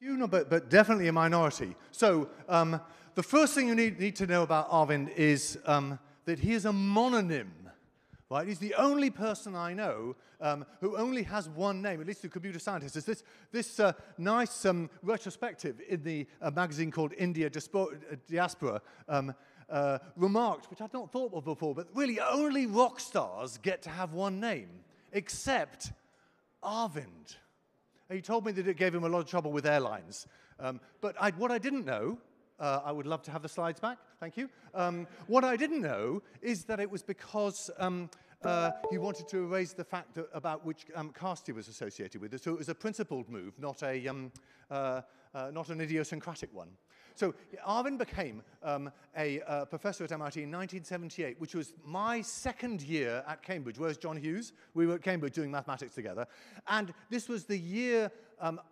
You know, but definitely a minority. So the first thing you need to know about Arvind is that he is a mononym. Right? He's the only person I know who only has one name, at least the computer scientist. There's this nice retrospective in the magazine called India Diaspora remarked, which I'd not thought of before, but really only rock stars get to have one name, except Arvind. He told me that it gave him a lot of trouble with airlines. But what I didn't know, I would love to have the slides back, thank you. What I didn't know is that it was because he wanted to erase the fact about which caste he was associated with. So it was a principled move, not an idiosyncratic one. So Arvind became a professor at MIT in 1978, which was my second year at Cambridge. Where's John Hughes? We were at Cambridge doing mathematics together. And this was the year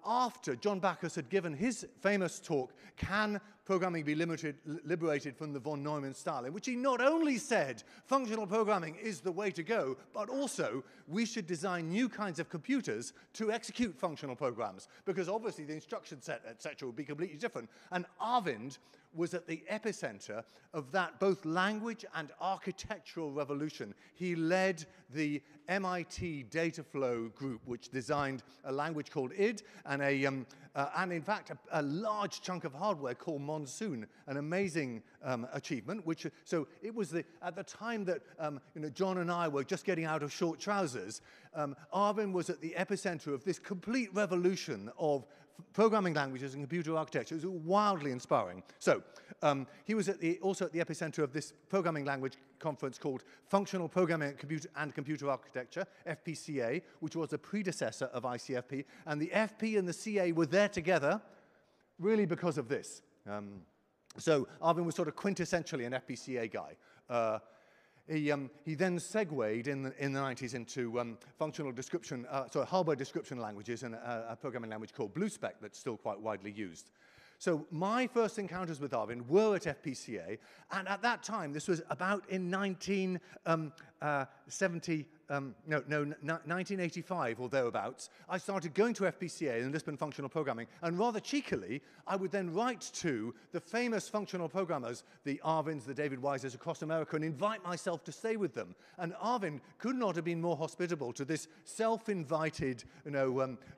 after John Backus had given his famous talk, Can Programming Be Liberated from the von Neumann Style, in which he not only said functional programming is the way to go, but also we should design new kinds of computers to execute functional programs, because obviously the instruction set, etc., would be completely different. And Arvind was at the epicenter of that both language and architectural revolution. He led the MIT data flow group, which designed a language called ID and in fact a large chunk of hardware called Monsoon, an amazing achievement. So it was at the time that John and I were just getting out of short trousers. Arvind was at the epicenter of this complete revolution of programming languages and computer architecture. It was wildly inspiring. So he was also at the epicenter of this programming language conference called Functional Programming and Computer Architecture, FPCA, which was a predecessor of ICFP. And the FP and the CA were there together really because of this. So Arvind was sort of quintessentially an FPCA guy. He then segued in the 90s into functional description, hardware description languages and a programming language called BlueSpec that's still quite widely used. So my first encounters with Arvind were at FPCA, and at that time, this was about in 1985 or thereabouts, I started going to FPCA in Lisbon Functional Programming, and rather cheekily, I would then write to the famous functional programmers, the Arvinds, the David Wises across America, and invite myself to stay with them. And Arvind could not have been more hospitable to this self-invited,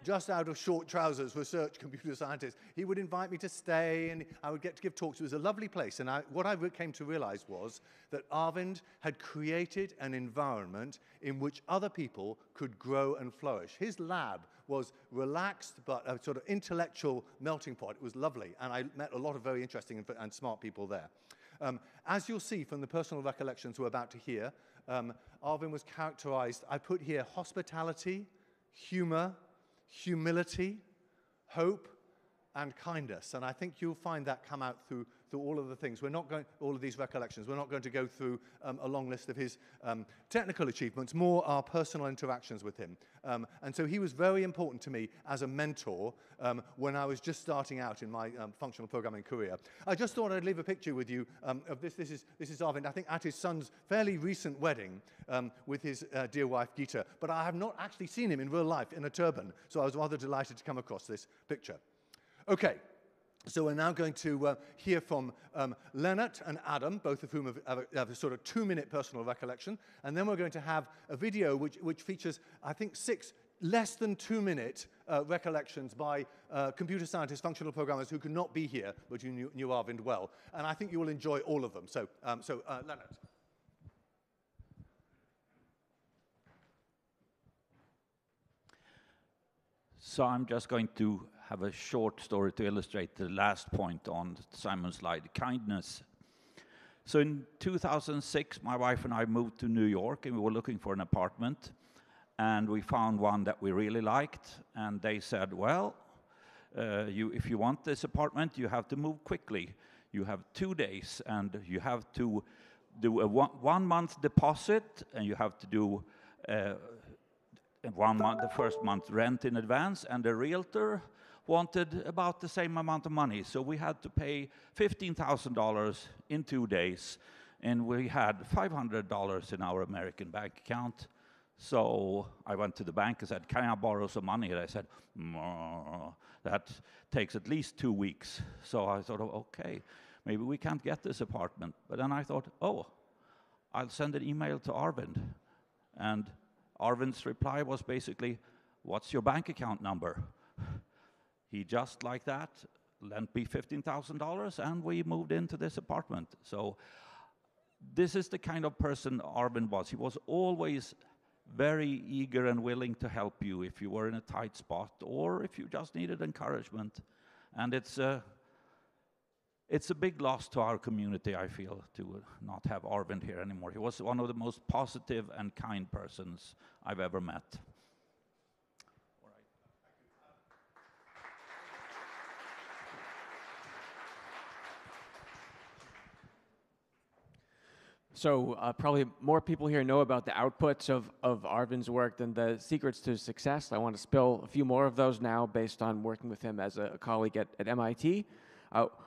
just out of short trousers research computer scientist. He would invite me to stay, and I would get to give talks. It was a lovely place, and what I came to realize was that Arvind had created an environment in which other people could grow and flourish. His lab was relaxed, but a sort of intellectual melting pot. It was lovely, and I met a lot of very interesting and smart people there. As you'll see from the personal recollections we're about to hear, Arvind was characterized, I put here, hospitality, humor, humility, hope, and kindness. And I think you'll find that come out through all of the things. We're not going, all of these recollections, we're not going to go through a long list of his technical achievements, more our personal interactions with him. And so he was very important to me as a mentor when I was just starting out in my functional programming career. I just thought I'd leave a picture with you of this. This is Arvind, I think, at his son's fairly recent wedding with his dear wife, Geeta. But I have not actually seen him in real life in a turban, so I was rather delighted to come across this picture. Okay, so we're now going to hear from Leonard and Adam, both of whom have a sort of 2-minute personal recollection, and then we're going to have a video which features, I think, 6 less than 2-minute recollections by computer scientists, functional programmers who could not be here, but you knew Arvind well. And I think you will enjoy all of them. So, Leonard. So I'm just going to have a short story to illustrate the last point on Simon's slide, kindness. So in 2006, my wife and I moved to New York, and we were looking for an apartment, and we found one that we really liked, and they said, well, if you want this apartment, you have to move quickly. You have 2 days, and you have to do a 1-month deposit, and you have to do the first month rent in advance, and the realtor wanted about the same amount of money. So we had to pay $15,000 in 2 days, and we had $500 in our American bank account. So I went to the bank and said, can I borrow some money? And I said, that takes at least 2 weeks. So I thought, okay, maybe we can't get this apartment. But then I thought, oh, I'll send an email to Arvind. And Arvind's reply was basically, what's your bank account number? He just like that lent me $15,000 and we moved into this apartment. So this is the kind of person Arvind was. He was always very eager and willing to help you if you were in a tight spot or if you just needed encouragement. And it's a big loss to our community, I feel, to not have Arvind here anymore. He was one of the most positive and kind persons I've ever met. So probably more people here know about the outputs of Arvind's work than the secrets to success. I want to spill a few more of those now based on working with him as a colleague at MIT.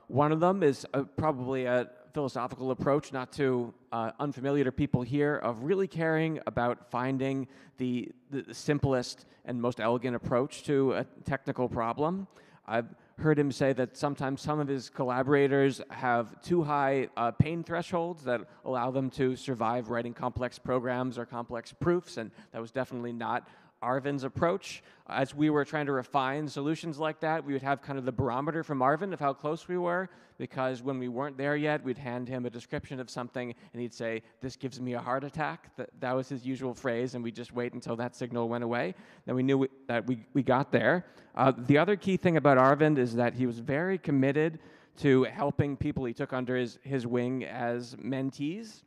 One of them is probably a philosophical approach, not too unfamiliar to people here, of really caring about finding the simplest and most elegant approach to a technical problem. I've heard him say that sometimes some of his collaborators have too high pain thresholds that allow them to survive writing complex programs or complex proofs, and that was definitely not Arvind's approach. As we were trying to refine solutions like that, we would have kind of the barometer from Arvind of how close we were, because when we weren't there yet, we'd hand him a description of something, and he'd say, "This gives me a heart attack." That was his usual phrase, and we'd just wait until that signal went away. Then we knew that we got there. The other key thing about Arvind is that he was very committed to helping people he took under his wing as mentees.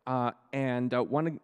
One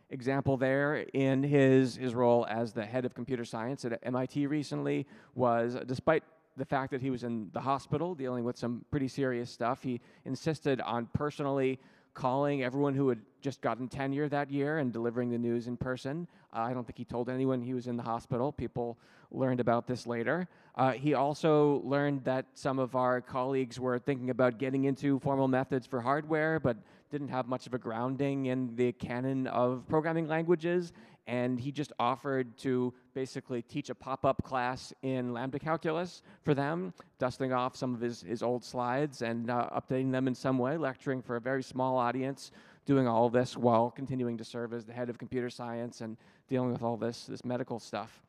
example there in his role as the head of computer science at MIT recently was, despite the fact that he was in the hospital dealing with some pretty serious stuff, he insisted on personally calling everyone who had just gotten tenure that year and delivering the news in person. I don't think he told anyone he was in the hospital. People learned about this later. He also learned that some of our colleagues were thinking about getting into formal methods for hardware, but didn't have much of a grounding in the canon of programming languages, and he just offered to basically teach a pop-up class in lambda calculus for them, dusting off some of his old slides and updating them in some way, lecturing for a very small audience, doing all this while continuing to serve as the head of computer science and dealing with all this medical stuff.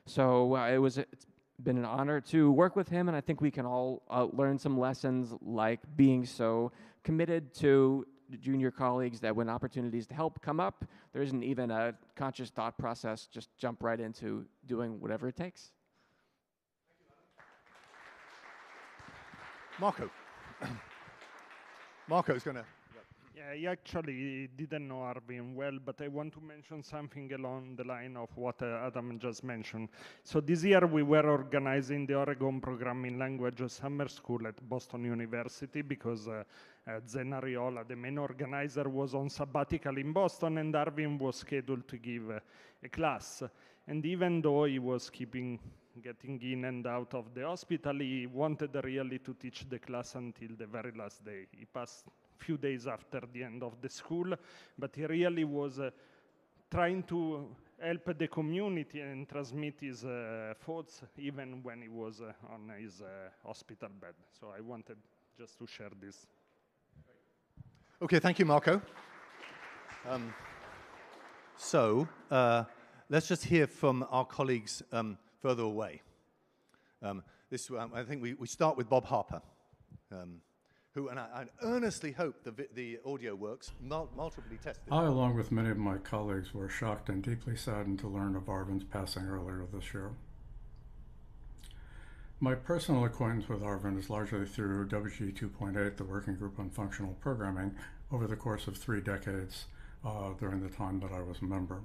So it's been an honor to work with him, and I think we can all learn some lessons like being so committed to junior colleagues that when opportunities to help come up, there isn't even a conscious thought process, just jump right into doing whatever it takes. Marco. Marco's going to... Yeah, I actually didn't know Arvind well, but I want to mention something along the line of what Adam just mentioned. So this year we were organizing the Oregon Programming Language Summer School at Boston University because Zen Ariola, the main organizer, was on sabbatical in Boston, and Arvind was scheduled to give a class. And even though he was getting in and out of the hospital, he wanted really to teach the class until the very last day. He passed few days after the end of the school, but he really was trying to help the community and transmit his thoughts even when he was on his hospital bed. So I wanted just to share this. Okay, thank you, Marco. Let's just hear from our colleagues further away. I think we start with Bob Harper. Who, and I earnestly hope the audio works, multiply tested. I, along with many of my colleagues, were shocked and deeply saddened to learn of Arvind's passing earlier this year. My personal acquaintance with Arvind is largely through WG2.8, the Working Group on Functional Programming, over the course of 3 decades during the time that I was a member.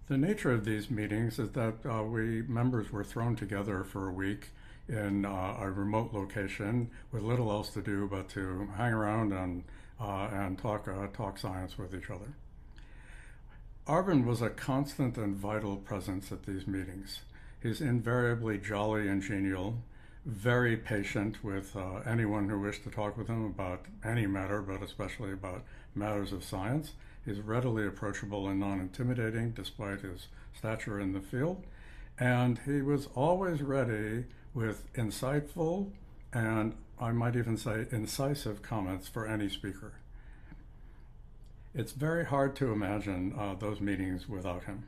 The nature of these meetings is that we members were thrown together for a week in a remote location with little else to do but to hang around and talk science with each other. Arvind was a constant and vital presence at these meetings. He's invariably jolly and genial, very patient with anyone who wished to talk with him about any matter, but especially about matters of science, He's readily approachable and non-intimidating despite his stature in the field. And he was always ready with insightful and I might even say incisive comments for any speaker. It's very hard to imagine those meetings without him.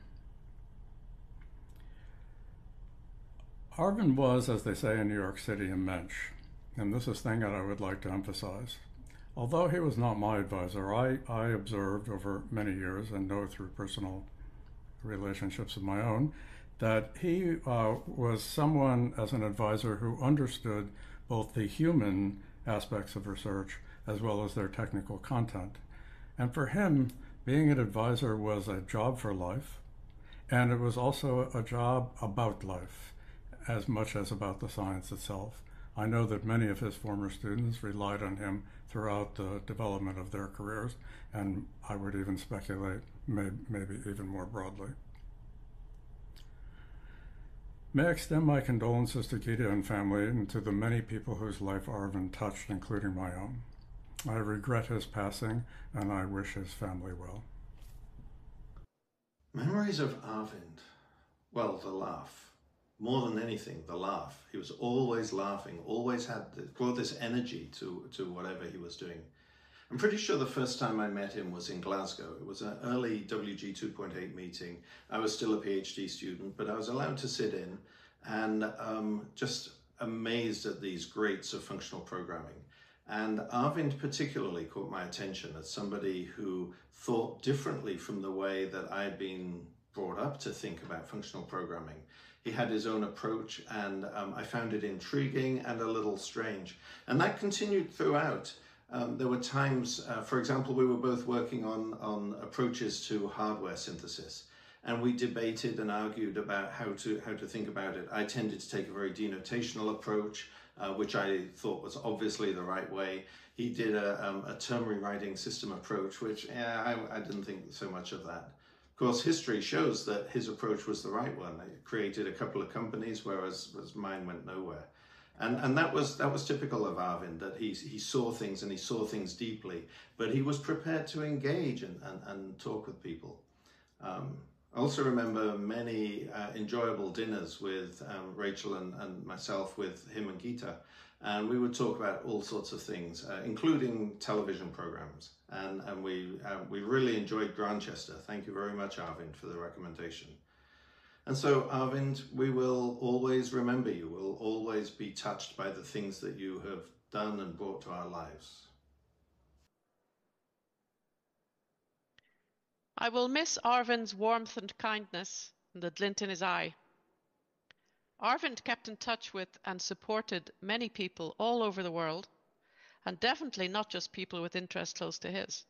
Arvind was, as they say in New York City, a mensch, and this is a thing that I would like to emphasize. Although he was not my advisor, I observed over many years and know through personal relationships of my own that he was someone as an advisor who understood both the human aspects of research as well as their technical content. And for him, being an advisor was a job for life, and it was also a job about life, as much as about the science itself. I know that many of his former students relied on him throughout the development of their careers, and I would even speculate maybe even more broadly. May I extend my condolences to Gita and family and to the many people whose life Arvind touched, including my own. I regret his passing, and I wish his family well. Memories of Arvind. Well, the laugh. More than anything, the laugh. He was always laughing, always brought this energy to whatever he was doing. I'm pretty sure the first time I met him was in Glasgow. It was an early WG 2.8 meeting. I was still a PhD student, but I was allowed to sit in and just amazed at these greats of functional programming. And Arvind particularly caught my attention as somebody who thought differently from the way that I had been brought up to think about functional programming. He had his own approach, and I found it intriguing and a little strange. And that continued throughout. There were times, for example, we were both working on approaches to hardware synthesis, and we debated and argued about how to think about it. I tended to take a very denotational approach, which I thought was obviously the right way. He did a term rewriting system approach, which I didn't think so much of that. Of course, history shows that his approach was the right one. It created a couple of companies, whereas mine went nowhere. And that was typical of Arvind, that he saw things and he saw things deeply, but he was prepared to engage and talk with people. I also remember many enjoyable dinners with Rachel and myself, with him and Gita, and we would talk about all sorts of things, including television programs. And we really enjoyed Grantchester. Thank you very much, Arvind, for the recommendation. And so, Arvind, we will always remember you. We'll always be touched by the things that you have done and brought to our lives. I will miss Arvind's warmth and kindness and the glint in his eye. Arvind kept in touch with and supported many people all over the world, and definitely not just people with interests close to his.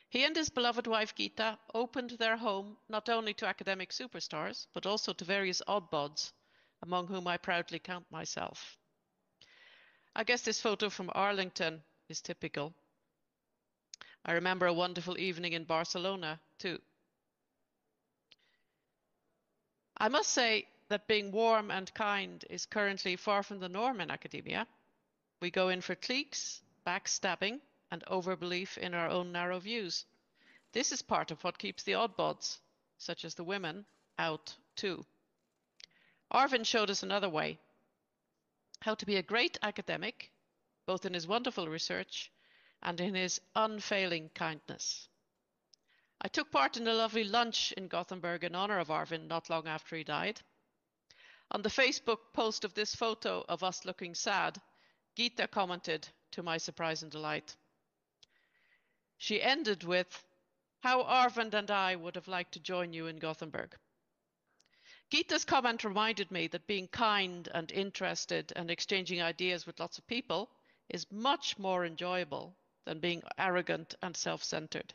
He and his beloved wife Gita opened their home not only to academic superstars, but also to various oddbods, among whom I proudly count myself. I guess this photo from Arlington is typical. I remember a wonderful evening in Barcelona too. I must say that being warm and kind is currently far from the norm in academia. We go in for cliques, backstabbing, and overbelief in our own narrow views. This is part of what keeps the oddbods, such as the women, out too. Arvind showed us another way, how to be a great academic, both in his wonderful research and in his unfailing kindness. I took part in a lovely lunch in Gothenburg in honor of Arvind not long after he died. On the Facebook post of this photo of us looking sad, Gita commented, to my surprise and delight. She ended with, "How Arvind and I would have liked to join you in Gothenburg." Gita's comment reminded me that being kind and interested and exchanging ideas with lots of people is much more enjoyable than being arrogant and self-centered.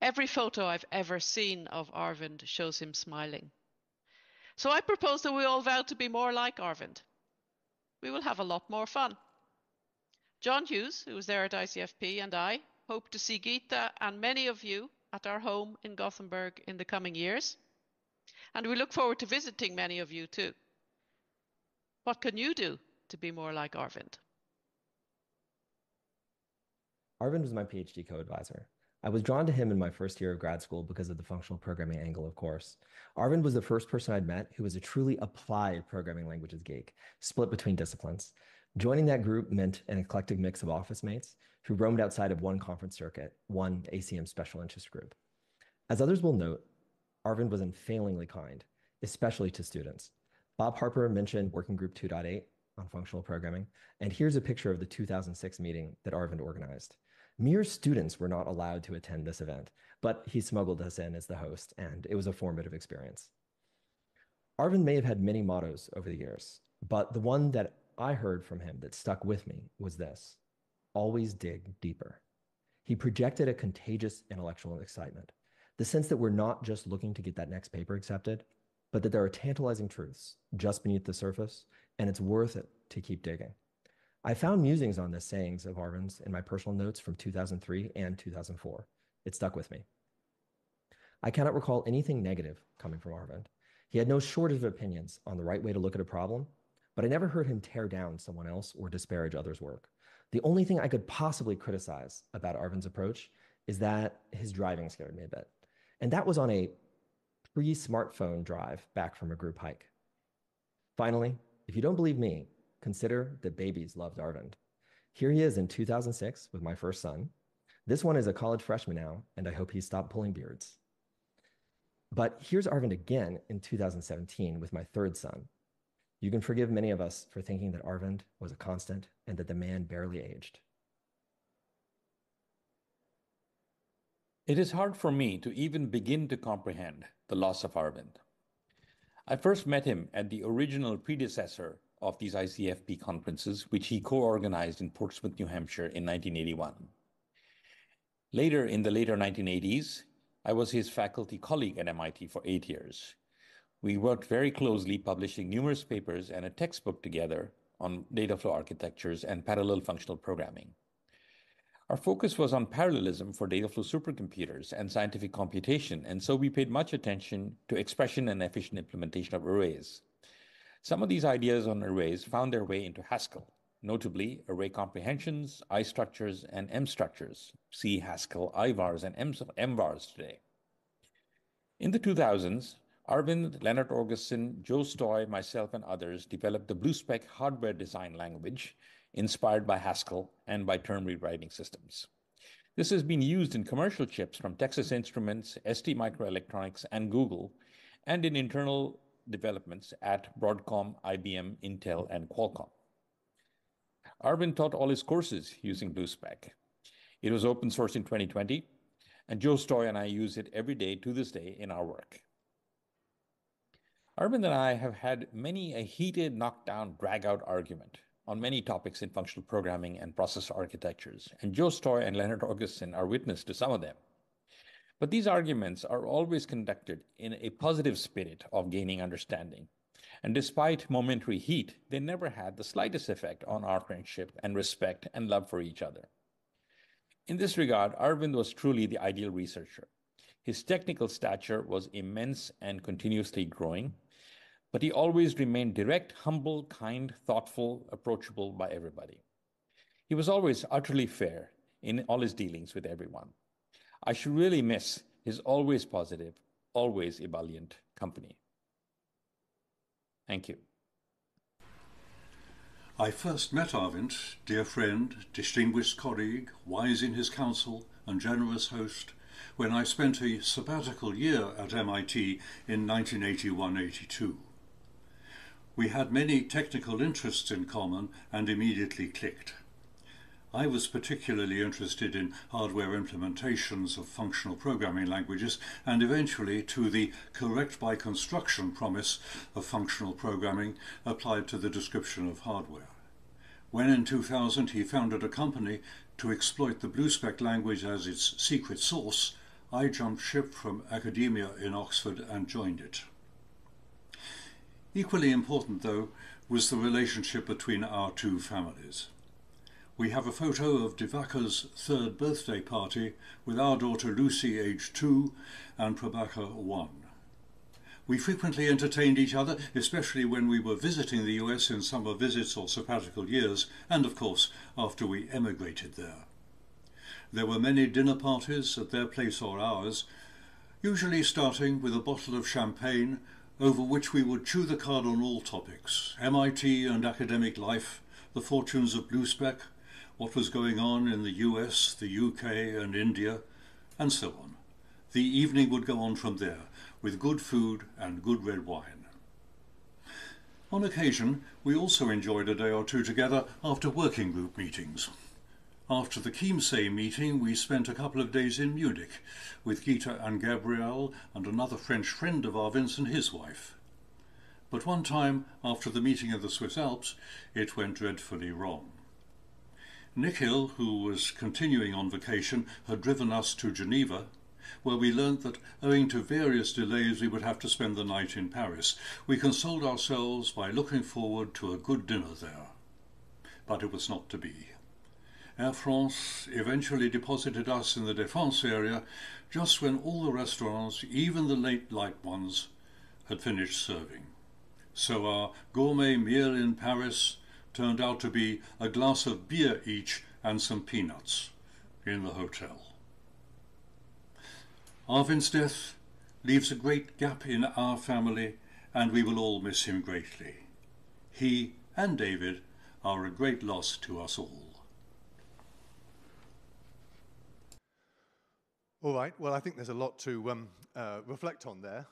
Every photo I've ever seen of Arvind shows him smiling. So I propose that we all vow to be more like Arvind. We will have a lot more fun. John Hughes, who was there at ICFP, and I hope to see Gita and many of you at our home in Gothenburg in the coming years. And we look forward to visiting many of you too. What can you do to be more like Arvind? Arvind was my PhD co-advisor. I was drawn to him in my first year of grad school because of the functional programming angle, of course. Arvind was the first person I'd met who was a truly applied programming languages geek, split between disciplines. Joining that group meant an eclectic mix of office mates who roamed outside of one conference circuit, one ACM special interest group. As others will note, Arvind was unfailingly kind, especially to students. Bob Harper mentioned Working Group 2.8 on functional programming, and here's a picture of the 2006 meeting that Arvind organized. Mere students were not allowed to attend this event, but he smuggled us in as the host, and it was a formative experience. Arvind may have had many mottos over the years, but the one that I heard from him that stuck with me was this: always dig deeper. He projected a contagious intellectual excitement, the sense that we're not just looking to get that next paper accepted, but that there are tantalizing truths just beneath the surface, and it's worth it to keep digging. I found musings on this sayings of Arvind's in my personal notes from 2003 and 2004. It stuck with me. I cannot recall anything negative coming from Arvind. He had no shortage of opinions on the right way to look at a problem, but I never heard him tear down someone else or disparage others' work. The only thing I could possibly criticize about Arvind's approach is that his driving scared me a bit. And that was on a pre-smartphone drive back from a group hike. Finally, if you don't believe me, consider that babies loved Arvind. Here he is in 2006 with my first son. This one is a college freshman now, and I hope he stopped pulling beards. But here's Arvind again in 2017 with my third son. You can forgive many of us for thinking that Arvind was a constant and that the man barely aged. It is hard for me to even begin to comprehend the loss of Arvind. I first met him at the original predecessor of these ICFP conferences, which he co-organized in Portsmouth, New Hampshire in 1981. Later, in the later 1980s, I was his faculty colleague at MIT for 8 years. We worked very closely, publishing numerous papers and a textbook together on data flow architectures and parallel functional programming. Our focus was on parallelism for data flow supercomputers and scientific computation, and so we paid much attention to expression and efficient implementation of arrays. Some of these ideas on arrays found their way into Haskell, notably array comprehensions, I structures, and M structures. See Haskell I-vars and M-vars today. In the 2000s, Arvind, Leonard Augustin, Joe Stoy, myself, and others developed the BlueSpec hardware design language inspired by Haskell and by term rewriting systems. This has been used in commercial chips from Texas Instruments, ST Microelectronics, and Google, and in internal developments at Broadcom, IBM, Intel, and Qualcomm. Arvind taught all his courses using BlueSpec. It was open source in 2020, and Joe Stoy and I use it every day to this day in our work. Arvind and I have had many a heated knockdown, drag-out argument on many topics in functional programming and processor architectures, and Joe Stoy and Leonard Augustin are witness to some of them. But these arguments are always conducted in a positive spirit of gaining understanding. And despite momentary heat, they never had the slightest effect on our friendship and respect and love for each other. In this regard, Arvind was truly the ideal researcher. His technical stature was immense and continuously growing, but he always remained direct, humble, kind, thoughtful, approachable by everybody. He was always utterly fair in all his dealings with everyone. I should really miss his always positive, always ebullient company. Thank you. I first met Arvind, dear friend, distinguished colleague, wise in his counsel, and generous host, when I spent a sabbatical year at MIT in 1981-82. We had many technical interests in common and immediately clicked. I was particularly interested in hardware implementations of functional programming languages and eventually to the correct by construction promise of functional programming applied to the description of hardware. When in 2000 he founded a company to exploit the BlueSpec language as its secret sauce, I jumped ship from academia in Oxford and joined it. Equally important, though, was the relationship between our two families. We have a photo of Divaka's third birthday party with our daughter Lucy, aged 2, and Prabhakar, 1. We frequently entertained each other, especially when we were visiting the US in summer visits or sabbatical years, and of course after we emigrated there. There were many dinner parties at their place or ours, usually starting with a bottle of champagne over which we would chew the cud on all topics: MIT and academic life, the fortunes of Bluespeck, what was going on in the US, the UK and India, and so on. The evening would go on from there, with good food and good red wine. On occasion, we also enjoyed a day or two together after working group meetings. After the Chiemsee meeting, we spent a couple of days in Munich with Gita and Gabrielle and another French friend of Arvind's and his wife. But one time, after the meeting in the Swiss Alps, it went dreadfully wrong. Nikhil, who was continuing on vacation, had driven us to Geneva, where we learnt that, owing to various delays, we would have to spend the night in Paris. We consoled ourselves by looking forward to a good dinner there. But it was not to be. Air France eventually deposited us in the Défense area just when all the restaurants, even the late-night ones, had finished serving. So our gourmet meal in Paris turned out to be a glass of beer each and some peanuts in the hotel. Arvind's death leaves a great gap in our family, and we will all miss him greatly. He and David are a great loss to us all. All right, well, I think there's a lot to reflect on there.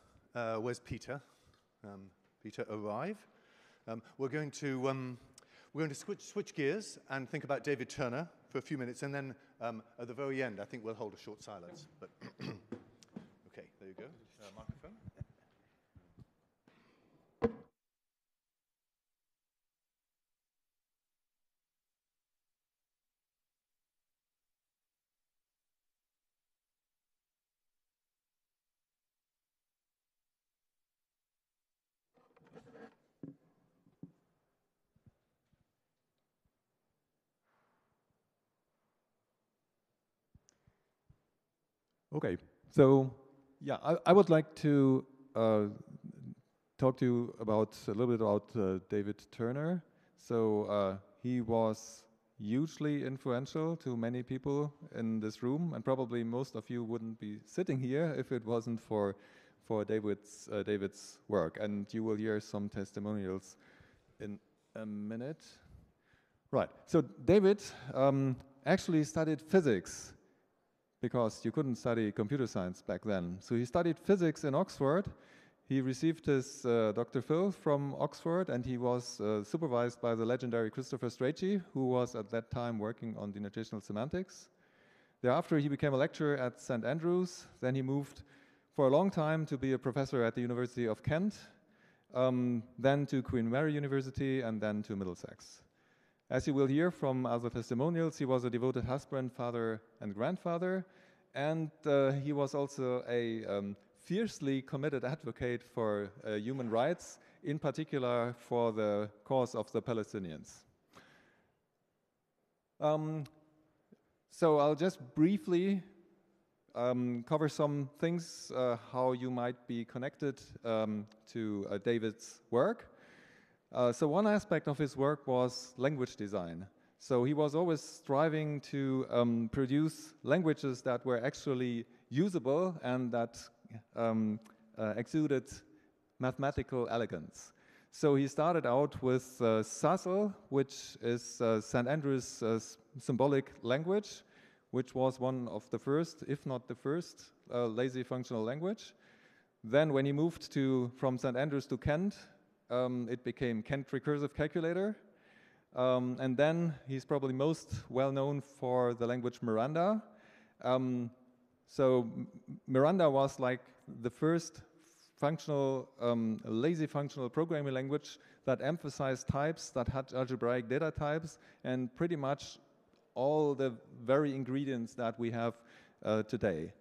Where's Peter? Peter, arrive. We're going to switch gears and think about David Turner for a few minutes, and then at the very end, I think we'll hold a short silence. But okay, there you go. Microphone. Okay, so yeah, I would like to talk to you about a little bit about David Turner. So he was hugely influential to many people in this room, and probably most of you wouldn't be sitting here if it wasn't for David's work. And you will hear some testimonials in a minute. Right. So David actually studied physics, because you couldn't study computer science back then. So he studied physics in Oxford. He received his Dr. Phil from Oxford, and he was supervised by the legendary Christopher Strachey, who was at that time working on denotational semantics. Thereafter, he became a lecturer at St. Andrews. Then he moved for a long time to be a professor at the University of Kent, then to Queen Mary University, and then to Middlesex. As you will hear from other testimonials, he was a devoted husband, father, and grandfather, and he was also a fiercely committed advocate for human rights, in particular for the cause of the Palestinians. So I'll just briefly cover some things, how you might be connected to David's work. So one aspect of his work was language design. So he was always striving to produce languages that were actually usable and that exuded mathematical elegance. So he started out with SASL, which is St. Andrews' symbolic language, which was one of the first, if not the first, lazy functional language. Then when he moved from St. Andrews to Kent, it became Kent Recursive Calculator. And then he's probably most well known for the language Miranda. So Miranda was like the first functional, lazy functional programming language that emphasized types, that had algebraic data types, and pretty much all the very ingredients that we have today.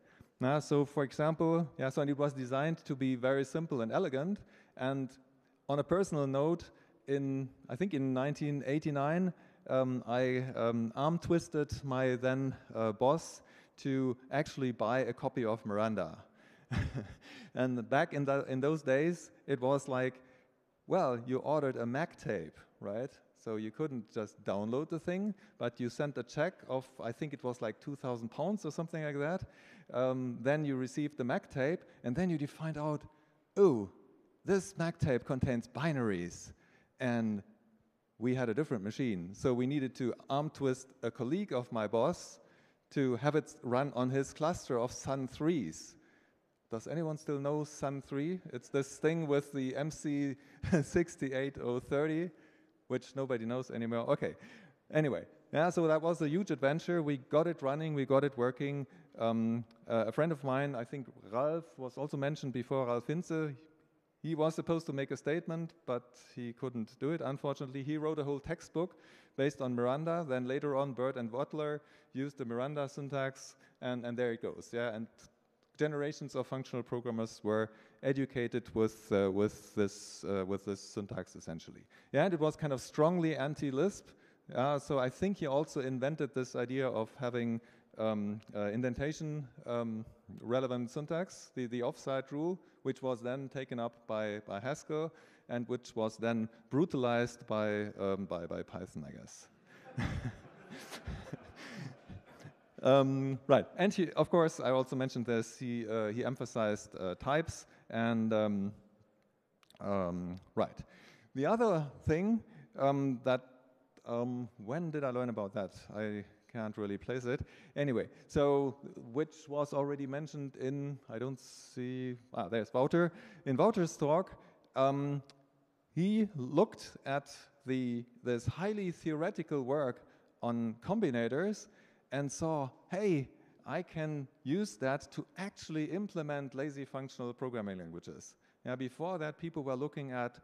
So for example, so it was designed to be very simple and elegant. And on a personal note, I think in 1989, I arm twisted my then boss to actually buy a copy of Miranda. And back in those days, it was like Well, you ordered a Mac tape, right? So you couldn't just download the thing, but you sent a check of, I think it was like 2,000 pounds or something like that. Then you received the Mac tape, and then you find out, oh, this Mac tape contains binaries. And we had a different machine. So we needed to arm twist a colleague of my boss to have it run on his cluster of Sun 3s. Does anyone still know Sun 3? It's this thing with the MC68030, which nobody knows anymore. Okay, anyway, yeah, so that was a huge adventure. We got it running, we got it working. A friend of mine, I think Ralph was also mentioned before, Ralph Hinze, he was supposed to make a statement, but he couldn't do it, unfortunately. He wrote a whole textbook based on Miranda. Then later on, Bird and Wattler used the Miranda syntax, and there it goes. Yeah, and generations of functional programmers were educated with this syntax, essentially. Yeah, and it was kind of strongly anti-Lisp. So I think he also invented this idea of having indentation relevant syntax, the offside rule, which was then taken up by Haskell and which was then brutalized by Python, I guess. Right, and he, of course, I also mentioned this. He emphasized types, and right. The other thing that when did I learn about that? I can't really place it. Anyway, so which was already mentioned in, I don't see, there's Wouter. In Wouter's talk, he looked at this highly theoretical work on combinators and saw, hey, I can use that to actually implement lazy functional programming languages. Yeah, before that, people were looking at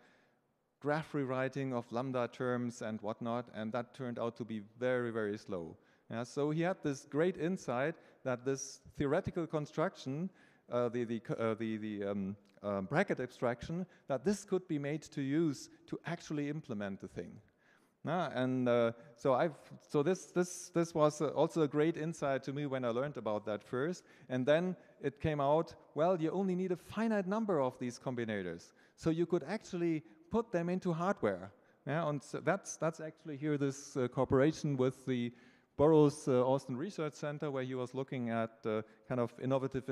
graph rewriting of lambda terms and whatnot, and that turned out to be very, very slow. Yeah, so he had this great insight that this theoretical construction, bracket abstraction, that this could be made to use to actually implement the thing. So this was also a great insight to me when I learned about that first. And then it came out, well, you only need a finite number of these combinators. So you could actually put them into hardware. Yeah, and so that's actually here this cooperation with the Burroughs Austin Research Center, where he was looking at kind of innovative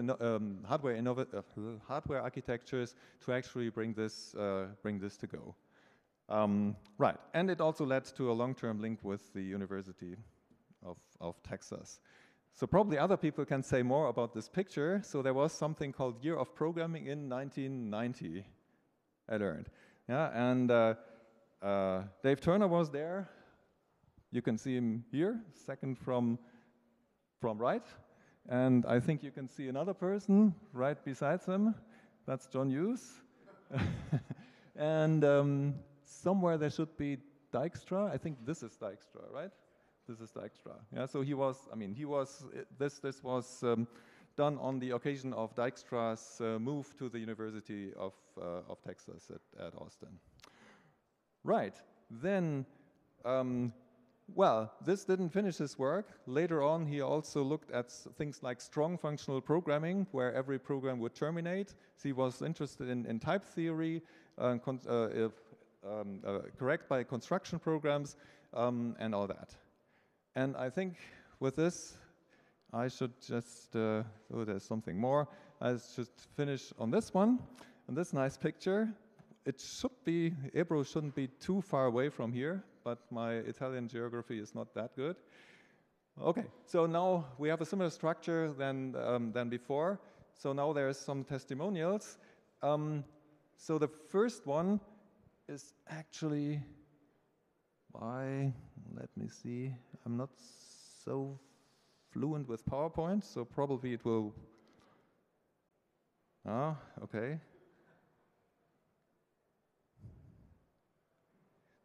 hardware architectures to actually bring this to go. Right, and it also led to a long-term link with the University of Texas. So probably other people can say more about this picture. So there was something called Year of Programming in 1990, I learned. Yeah, and Dave Turner was there. You can see him here, second from right. And I think you can see another person right besides him. That's John Hughes. And somewhere there should be Dijkstra. I think this is Dijkstra, right? This is Dijkstra. Yeah, so he was, this was done on the occasion of Dijkstra's move to the University of Texas at Austin. Right, then, well, this didn't finish his work. Later on, he also looked at things like strong functional programming, where every program would terminate. So he was interested in type theory, correct by construction programs, and all that. And I think with this, I should just, oh, there's something more. I should finish on this one, on this nice picture. It should be, Ebro shouldn't be too far away from here, but my Italian geography is not that good. Okay, so now we have a similar structure than before. So now there's some testimonials. So the first one is actually by, let me see, I'm not so fluent with PowerPoint, so probably it will, okay.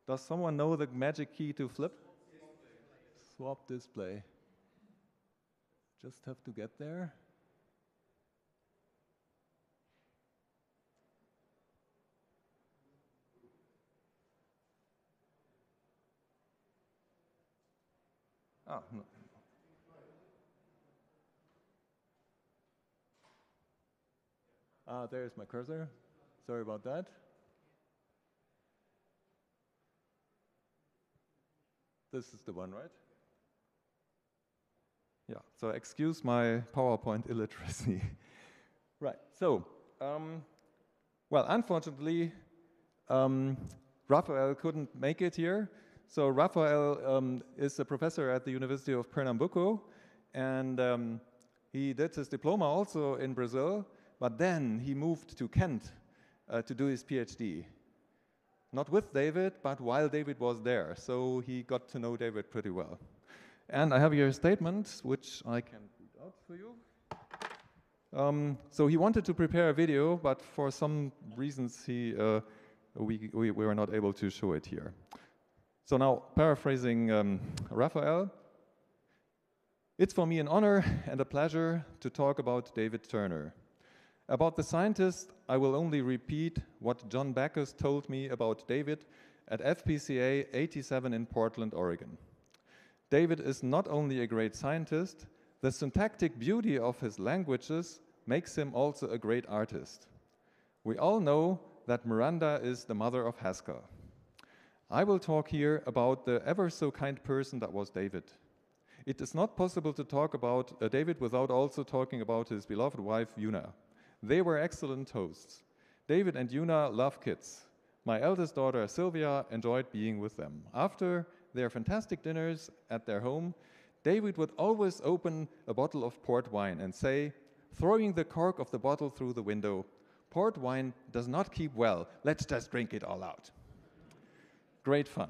Does someone know the magic key to flip? Swap display. Just have to get there. Oh, no. There's my cursor. Sorry about that. This is the one, right? Yeah, so excuse my PowerPoint illiteracy. Right, so, well, unfortunately, Raphael couldn't make it here. So Raphael is a professor at the University of Pernambuco, and he did his diploma also in Brazil, but then he moved to Kent to do his PhD. Not with David, but while David was there. So he got to know David pretty well. And I have here a statement, which I can read out for you. So he wanted to prepare a video, but for some reasons we were not able to show it here. So now, paraphrasing Raphael, it's for me an honor and a pleasure to talk about David Turner. About the scientist, I will only repeat what John Backus told me about David at FPCA 87 in Portland, Oregon. David is not only a great scientist, the syntactic beauty of his languages makes him also a great artist. We all know that Miranda is the mother of Haskell. I will talk here about the ever so kind person that was David. It is not possible to talk about David without also talking about his beloved wife, Una. They were excellent hosts. David and Una love kids. My eldest daughter, Sylvia, enjoyed being with them. After their fantastic dinners at their home, David would always open a bottle of port wine and say, throwing the cork of the bottle through the window, "Port wine does not keep well. Let's just drink it all out." Great fun.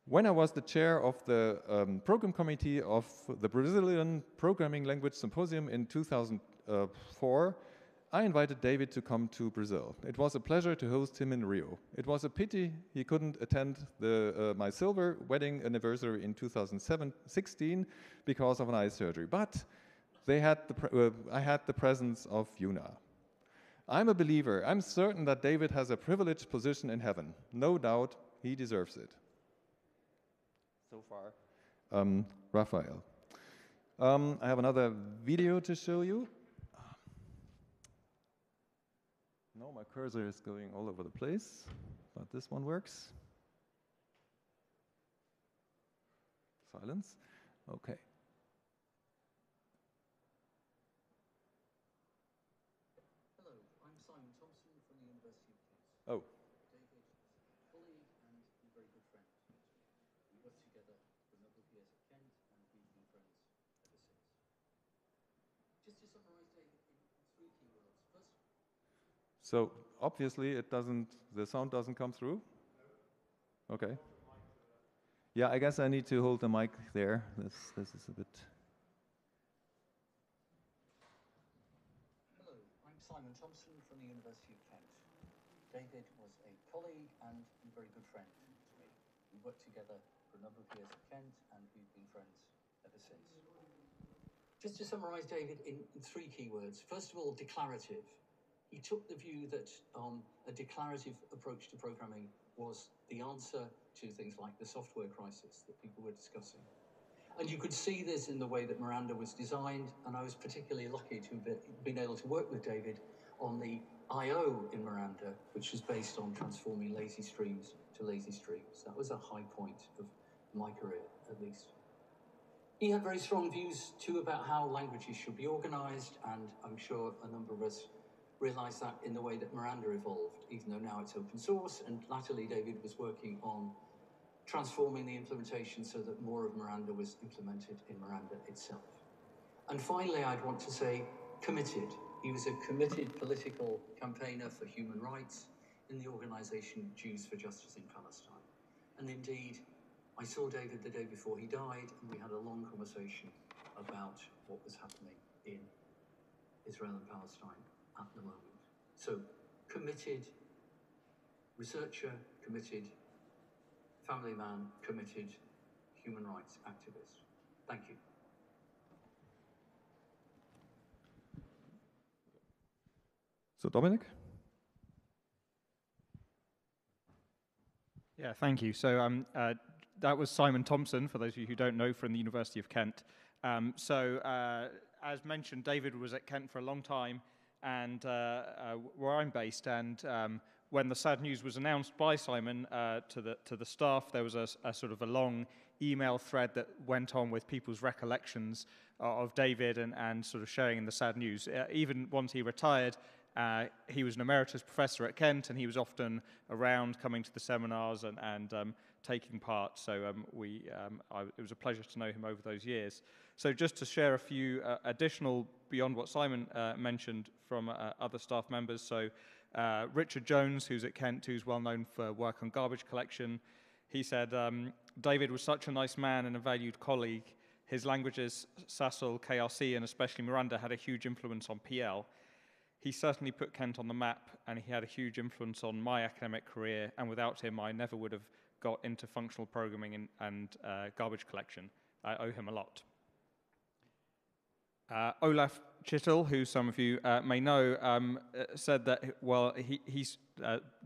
When I was the chair of the program committee of the Brazilian Programming Language Symposium in 2004, I invited David to come to Brazil. It was a pleasure to host him in Rio. It was a pity he couldn't attend my silver wedding anniversary in 2016 because of an eye surgery, but I had the presence of Una. I'm a believer. I'm certain that David has a privileged position in heaven. No doubt he deserves it. So far, Raphael. I have another video to show you. No, my cursor is going all over the place, but this one works. Silence. Okay. Hello, I'm Simon Thompson from the University of Kent. Oh. David, colleague and a very good friend. We worked together for a number of years at Kent, and we've been friends ever since. Just to summarize, David, in 3 key words. First, so obviously the sound doesn't come through? Okay. Yeah, I guess I need to hold the mic there. This is a bit... Hello, I'm Simon Thompson from the University of Kent. David was a colleague and a very good friend to me. We worked together for a number of years at Kent, and we've been friends ever since. Just to summarize David in 3 key words. First of all, declarative. He took the view that a declarative approach to programming was the answer to things like the software crisis that people were discussing. And you could see this in the way that Miranda was designed, and I was particularly lucky to have been able to work with David on the I/O in Miranda, which was based on transforming lazy streams to lazy streams. That was a high point of my career, at least. He had very strong views, too, about how languages should be organized, and I'm sure a number of us realized that in the way that Miranda evolved, even though now it's open source, and latterly David was working on transforming the implementation so that more of Miranda was implemented in Miranda itself. And finally, I'd want to say committed. He was a committed political campaigner for human rights in the organization Jews for Justice in Palestine. And indeed, I saw David the day before he died, and we had a long conversation about what was happening in Israel and Palestine at the moment. So, committed researcher, committed family man, committed human rights activist. Thank you. So, Dominic? Yeah, thank you. So that was Simon Thompson, for those of you who don't know, from the University of Kent. As mentioned, David was at Kent for a long time, and where I'm based, and when the sad news was announced by Simon to the staff, there was a sort of a long email thread that went on with people's recollections of David and sort of sharing the sad news. Even once he retired, he was an emeritus professor at Kent, and he was often around, coming to the seminars and taking part. So it was a pleasure to know him over those years. So just to share a few additional, beyond what Simon mentioned, from other staff members. So Richard Jones, who's at Kent, who's well known for work on garbage collection, he said, David was such a nice man and a valued colleague. His languages, Sassel, KRC, and especially Miranda, had a huge influence on PL. He certainly put Kent on the map, and he had a huge influence on my academic career, and without him, I never would have got into functional programming and garbage collection. I owe him a lot. Olaf Chittel, who some of you may know, said that, well,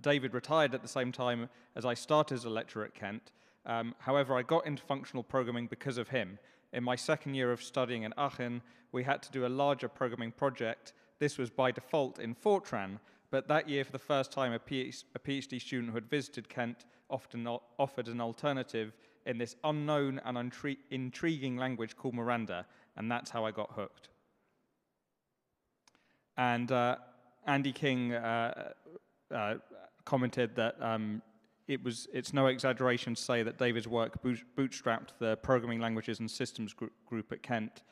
David retired at the same time as I started as a lecturer at Kent. However, I got into functional programming because of him. In my second year of studying in Aachen, we had to do a larger programming project. This was by default in Fortran, but that year, for the first time, a PhD student who had visited Kent often offered an alternative in this unknown and intriguing language called Miranda, and that's how I got hooked. And Andy King commented that it's no exaggeration to say that David's work bootstrapped the programming languages and systems group at Kent.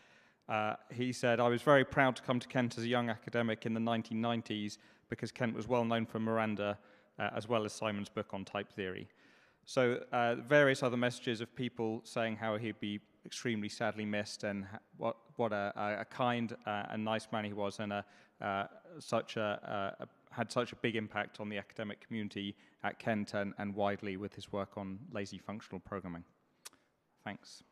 He said, I was very proud to come to Kent as a young academic in the 1990s because Kent was well known for Miranda, as well as Simon's book on type theory. So various other messages of people saying how he'd be extremely sadly missed and what a kind and nice man he was, and had such a big impact on the academic community at Kent and widely with his work on lazy functional programming. Thanks.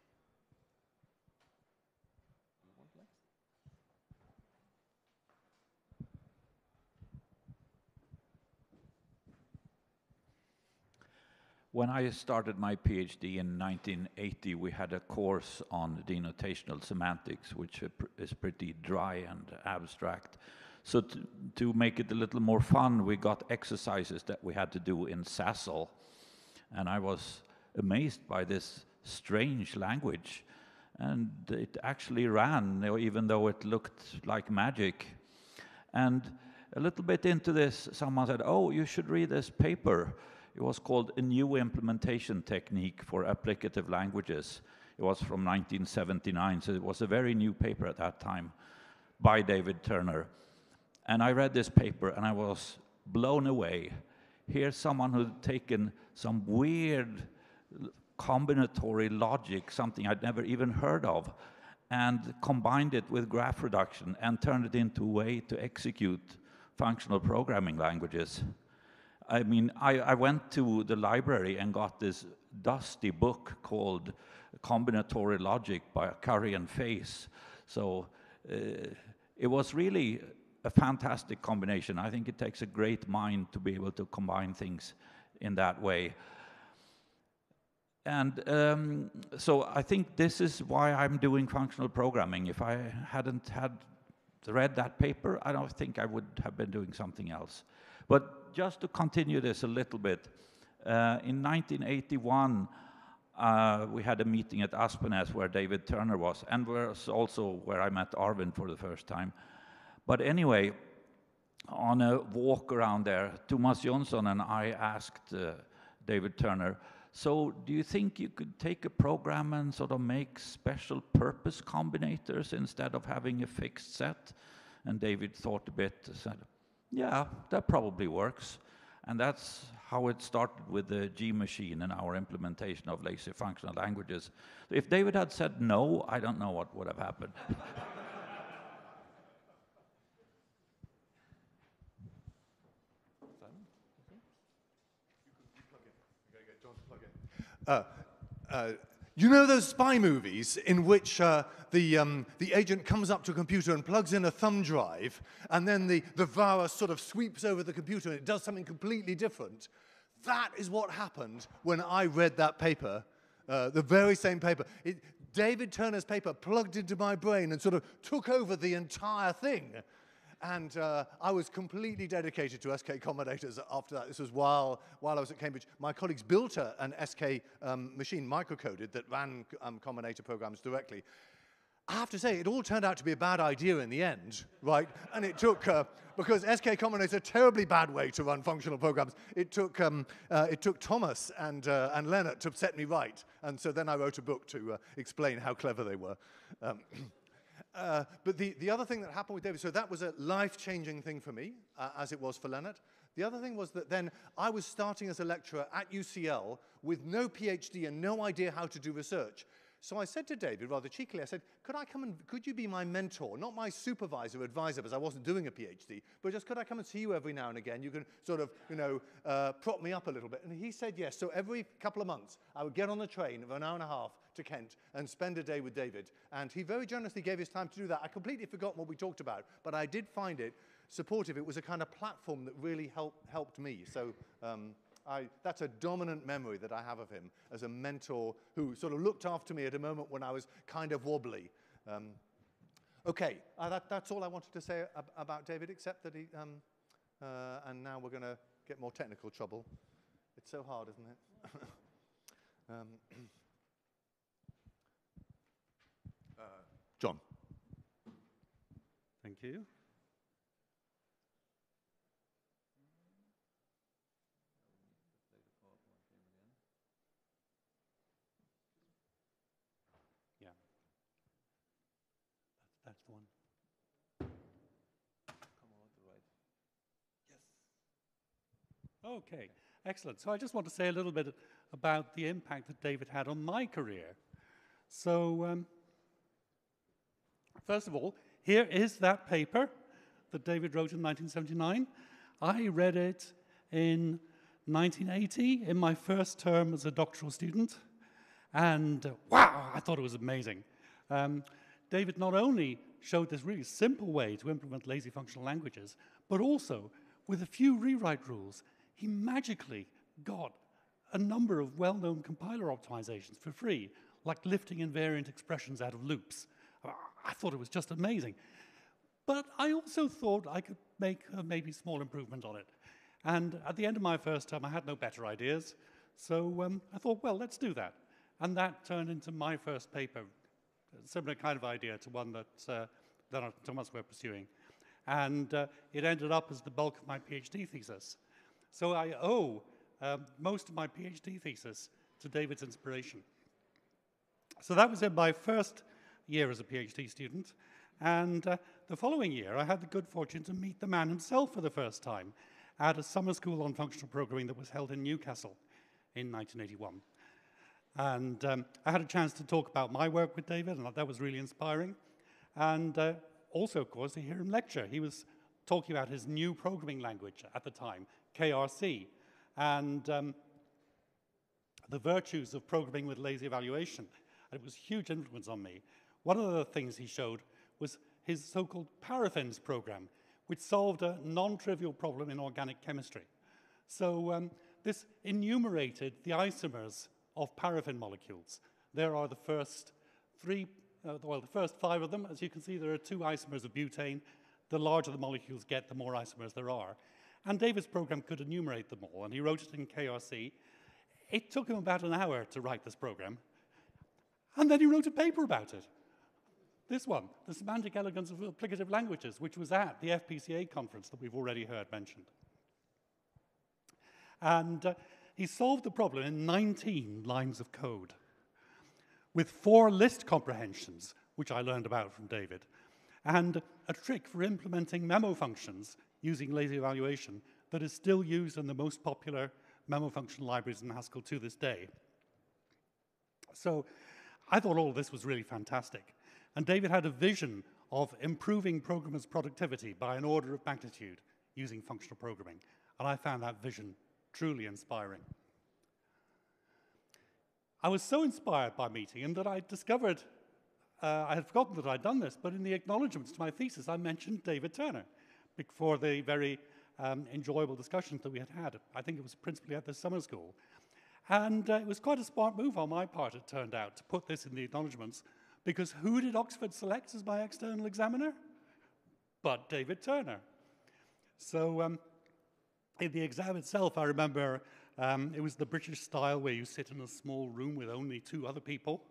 When I started my PhD in 1980, we had a course on denotational semantics, which is pretty dry and abstract. So to make it a little more fun, we got exercises that we had to do in Sassel. And I was amazed by this strange language. And it actually ran, even though it looked like magic. And a little bit into this, someone said, oh, you should read this paper. It was called A New Implementation Technique for Applicative Languages. It was from 1979, so it was a very new paper at that time by David Turner. And I read this paper and I was blown away. Here's someone who'd taken some weird combinatory logic, something I'd never even heard of, and combined it with graph reduction and turned it into a way to execute functional programming languages. I mean, I went to the library and got this dusty book called Combinatory Logic by Curry and Face. So it was really a fantastic combination. I think it takes a great mind to be able to combine things in that way. And so I think this is why I'm doing functional programming. If I hadn't read that paper, I don't think I would have been doing something else. But just to continue this a little bit, in 1981, we had a meeting at Aspenes where David Turner was, and was also where I met Arvind for the first time. But anyway, on a walk around there, Thomas Jonsson and I asked David Turner, so do you think you could take a program and sort of make special purpose combinators instead of having a fixed set? And David thought a bit, said, yeah, that probably works. And that's how it started with the G machine and our implementation of lazy functional languages. If David had said no, I don't know what would have happened. You know those spy movies in which the agent comes up to a computer and plugs in a thumb drive, and then the virus sort of sweeps over the computer and it does something completely different? That is what happened when I read that paper, the very same paper. David Turner's paper plugged into my brain and sort of took over the entire thing. And I was completely dedicated to SK combinators after that. This was while I was at Cambridge. My colleagues built an SK machine, microcoded, that ran combinator programs directly. I have to say, it all turned out to be a bad idea in the end, right? And it took, because SK Combinator is a terribly bad way to run functional programs. It took Thomas and Leonard to set me right. And so then I wrote a book to explain how clever they were. But the other thing that happened with David, so that was a life-changing thing for me, as it was for Leonard. The other thing was that then I was starting as a lecturer at UCL with no PhD and no idea how to do research. So I said to David, rather cheekily, I said, could you be my mentor? Not my supervisor or advisor, because I wasn't doing a PhD, but just could I come and see you every now and again? You can sort of, prop me up a little bit. And he said yes. So every couple of months, I would get on the train of an hour and a half to Kent and spend a day with David. And he very generously gave his time to do that. I completely forgot what we talked about, but I did find it supportive. It was a kind of platform that really helped me. So that's a dominant memory that I have of him as a mentor who sort of looked after me at a moment when I was kind of wobbly. Okay, that's all I wanted to say about David, except that he, and now we're going to get more technical trouble. It's so hard, isn't it? John. Thank you. That's the one. Come on, the right. Yes. Okay, excellent. So I just want to say a little bit about the impact that David had on my career. So first of all, here is that paper that David wrote in 1979. I read it in 1980 in my first term as a doctoral student. And wow, I thought it was amazing. David not only showed this really simple way to implement lazy functional languages, but also, with a few rewrite rules, he magically got a number of well-known compiler optimizations for free, like lifting invariant expressions out of loops. I thought it was just amazing. But I also thought I could make a maybe small improvement on it. And at the end of my first term, I had no better ideas. So I thought, well, let's do that. And that turned into my first paper, a similar kind of idea to one that Leonard and Thomas were pursuing. And it ended up as the bulk of my PhD thesis. So I owe most of my PhD thesis to David's inspiration. So that was in my first year as a PhD student. And the following year, I had the good fortune to meet the man himself for the first time at a summer school on functional programming that was held in Newcastle in 1981. And I had a chance to talk about my work with David, and that was really inspiring. And also, of course, to hear him lecture. He was talking about his new programming language at the time, KRC, and the virtues of programming with lazy evaluation. And it was a huge influence on me. One of the things he showed was his so-called paraffins program, which solved a non-trivial problem in organic chemistry. So this enumerated the isomers of paraffin molecules. There are the first the first 5 of them. As you can see, there are 2 isomers of butane. The larger the molecules get, the more isomers there are. And David's program could enumerate them all, and he wrote it in KRC. It took him about an hour to write this program, and then he wrote a paper about it. This one, The Semantic Elegance of Applicative Languages, which was at the FPCA conference that we've already heard mentioned. And he solved the problem in 19 lines of code with 4 list comprehensions, which I learned about from David, and a trick for implementing memo functions using lazy evaluation that is still used in the most popular memo function libraries in Haskell to this day. So I thought all of this was really fantastic. And David had a vision of improving programmers' productivity by an order of magnitude using functional programming. And I found that vision truly inspiring. I was so inspired by meeting him that I discovered, I had forgotten that I'd done this, but in the acknowledgements to my thesis, I mentioned David Turner before the very enjoyable discussions that we had had. I think it was principally at the summer school. And it was quite a smart move on my part, it turned out, to put this in the acknowledgements, because who did Oxford select as my external examiner? but David Turner. So in the exam itself, I remember it was the British style where you sit in a small room with only 2 other people.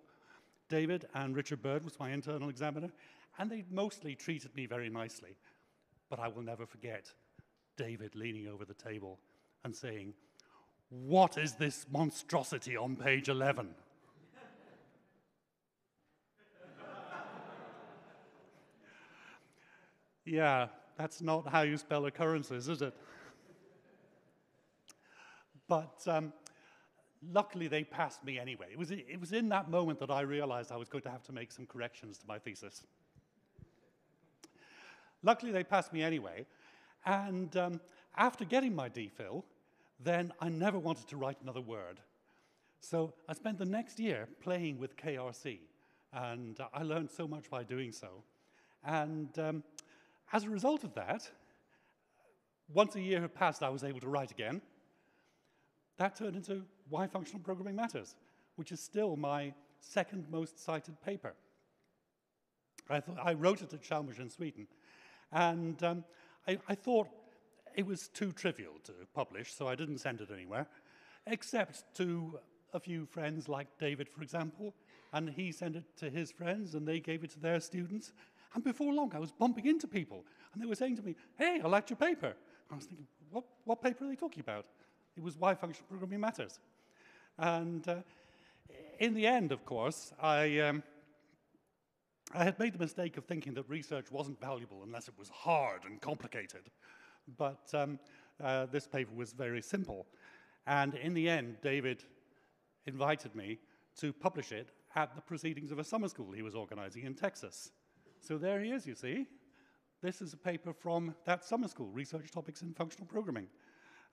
David and Richard Bird was my internal examiner, and they mostly treated me very nicely. But I will never forget David leaning over the table and saying, "What is this monstrosity on page 11? Yeah, that's not how you spell occurrences, is it? But luckily, they passed me anyway. It was in that moment that I realized I was going to have to make some corrections to my thesis. Luckily, they passed me anyway. And after getting my DPhil, then I never wanted to write another word. So I spent the next year playing with KRC, and I learned so much by doing so. And as a result of that, once a year had passed, I was able to write again. That turned into Why Functional Programming Matters, which is still my 2nd most cited paper. I wrote it at Chalmers in Sweden, and I thought it was too trivial to publish, so I didn't send it anywhere, except to a few friends like David, for example, and he sent it to his friends, and they gave it to their students. And before long, I was bumping into people, and they were saying to me, "Hey, I liked your paper." I was thinking, what paper are they talking about? It was Why Functional Programming Matters. And in the end, of course, I had made the mistake of thinking that research wasn't valuable unless it was hard and complicated. But this paper was very simple. And in the end, David invited me to publish it at the proceedings of a summer school he was organizing in Texas. So there he is, you see. This is a paper from that summer school, Research Topics in Functional Programming.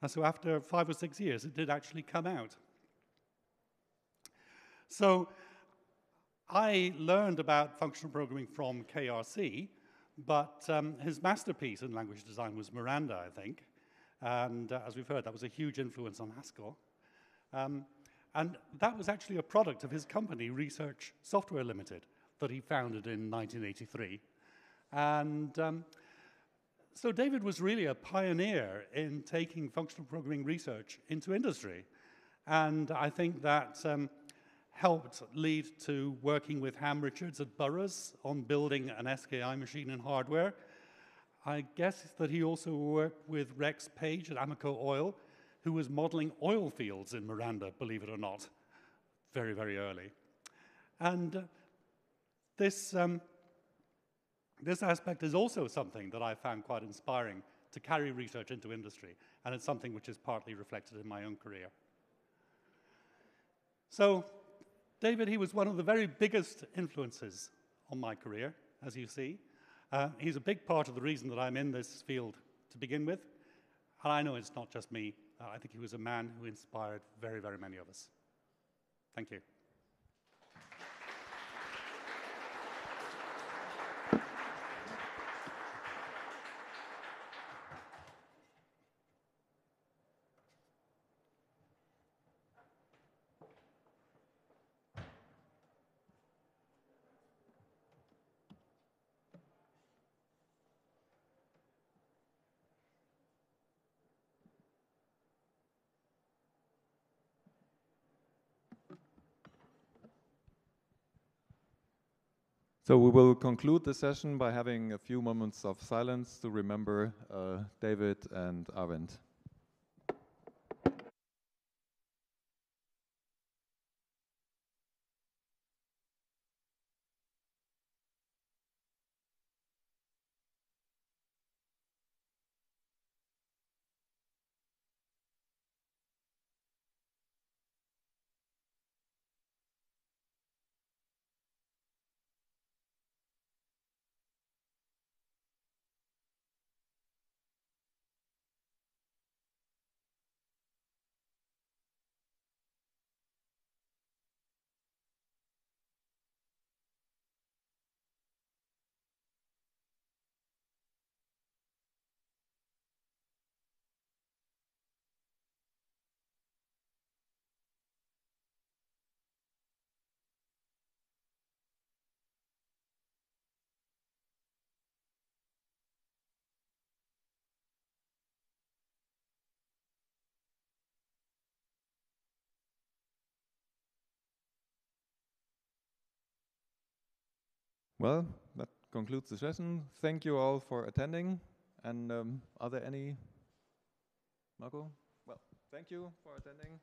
And so after 5 or 6 years, it did actually come out. So I learned about functional programming from KRC, but his masterpiece in language design was Miranda, I think. And as we've heard, that was a huge influence on Haskell. And that was actually a product of his company, Research Software Limited, that he founded in 1983. And so David was really a pioneer in taking functional programming research into industry. And I think that helped lead to working with Ham Richards at Burroughs on building an SKI machine and hardware. I guess that he also worked with Rex Page at Amoco Oil, who was modeling oil fields in Miranda, believe it or not, very, very early. And this aspect is also something that I found quite inspiring to carry research into industry, and it's something which is partly reflected in my own career. So David, he was one of the very biggest influences on my career, as you see. He's a big part of the reason that I'm in this field to begin with, and I know it's not just me. I think he was a man who inspired very, very many of us. Thank you. So we will conclude the session by having a few moments of silence to remember David and Arvind. Well, that concludes the session. Thank you all for attending. And are there any, Marco? Well, thank you for attending.